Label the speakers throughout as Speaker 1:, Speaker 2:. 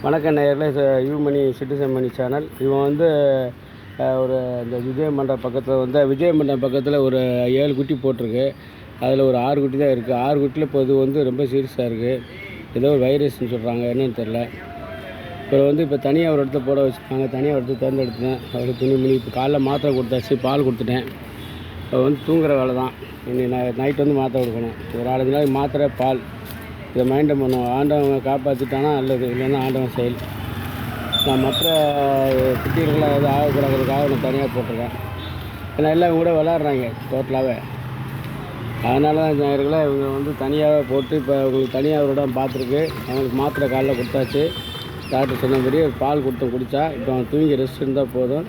Speaker 1: வணக்கம் நேயர்களே, யூமணி சிட்டிசன் மணி சேனல். இவன் வந்து ஒரு இந்த விஜயமண்டபம் பக்கத்தில் ஒரு 7 குட்டி போட்டிருக்கு. அதில் ஒரு 6 குட்டி தான் இருக்குது. 6 குட்டியில் இப்போ இது வந்து ரொம்ப சீரியஸாக இருக்குது. ஏதோ ஒரு வைரஸ்ன்னு சொல்கிறாங்க, என்னன்னு தெரில. இப்போ தனியாக ஒரு இடத்துல போட வச்சுருக்காங்க. தனியாக ஒரு இடத்துல தேர்ந்தெடுத்தேன். அவருக்கு துணி இப்போ காலைல மாத்திரை கொடுத்தாச்சு, பால் கொடுத்துட்டேன். தூங்குற வேலை தான். இன்னைக்கு நைட்டு வந்து மாத்திரை கொடுக்கணும். ஒரு 4-5 நாளைக்கு மாத்திரை பால் இதை மைண்டம் பண்ணுவோம். ஆண்டவன் காப்பாற்றிட்டானா நல்லது, இல்லைன்னா ஆண்டவன் செயல். நான் மற்ற குட்டிகளுக்கெல்லாம் எதுவும் ஆகக்கூடாதுக்காக நான் தனியாக போட்டிருக்கேன். ஏன்னா எல்லாம் கூட விளாட்றாங்க டோட்டலாகவே. அதனால தான் நேயர்களே இவங்க தனியாக போட்டு இப்போ உங்களுக்கு தனியாக ஒரு இடம் பார்த்துருக்கு. அவங்களுக்கு மாத்திரை காலைல கொடுத்தாச்சு. டாக்டர் சொன்னபடி பால் குடித்தா இப்போ அவன் தூங்கி ரெஸ்ட் இருந்தால் போதும்.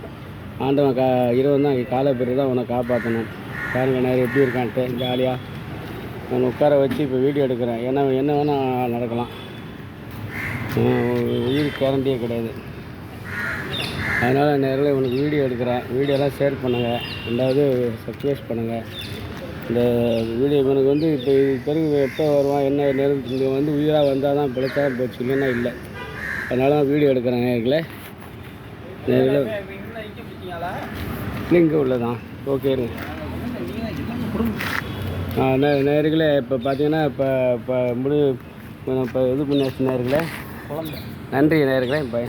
Speaker 1: ஆண்டவன் இரவு தான் காலை பிறகு தான் அவனை காப்பாற்றணும். பாருங்கள் நேரம் எப்படி இருக்கான்ட்டு ஜாலியாக நான் உட்கார வச்சு இப்போ வீடியோ எடுக்கிறேன். ஏன்னா என்ன வேணால் நடக்கலாம், உயிர் கேரண்டியே கிடையாது. அதனால் நேரில் இவனுக்கு வீடியோ எடுக்கிறேன். வீடியோலாம் ஷேர் பண்ணுங்கள், ரெண்டாவது சப்ஸ்கிரைப் பண்ணுங்கள். இந்த வீடியோ இவனுக்கு இப்போ இது பிறகு எப்போ வருவான் என்ன நேரம் உயிராக வந்தால் தான் பிழைச்சா போச்சு, இல்லைன்னா இல்லை. அதனால தான் வீடியோ எடுக்கிறேன் நேர்களே. லிங்க் உள்ளதான். ஓகே நேர்களே. இப்போ பார்த்தீங்கன்னா இப்போ இது பண்ணியாச்சு நேர்களே. நன்றி நேர்களே. பாய்.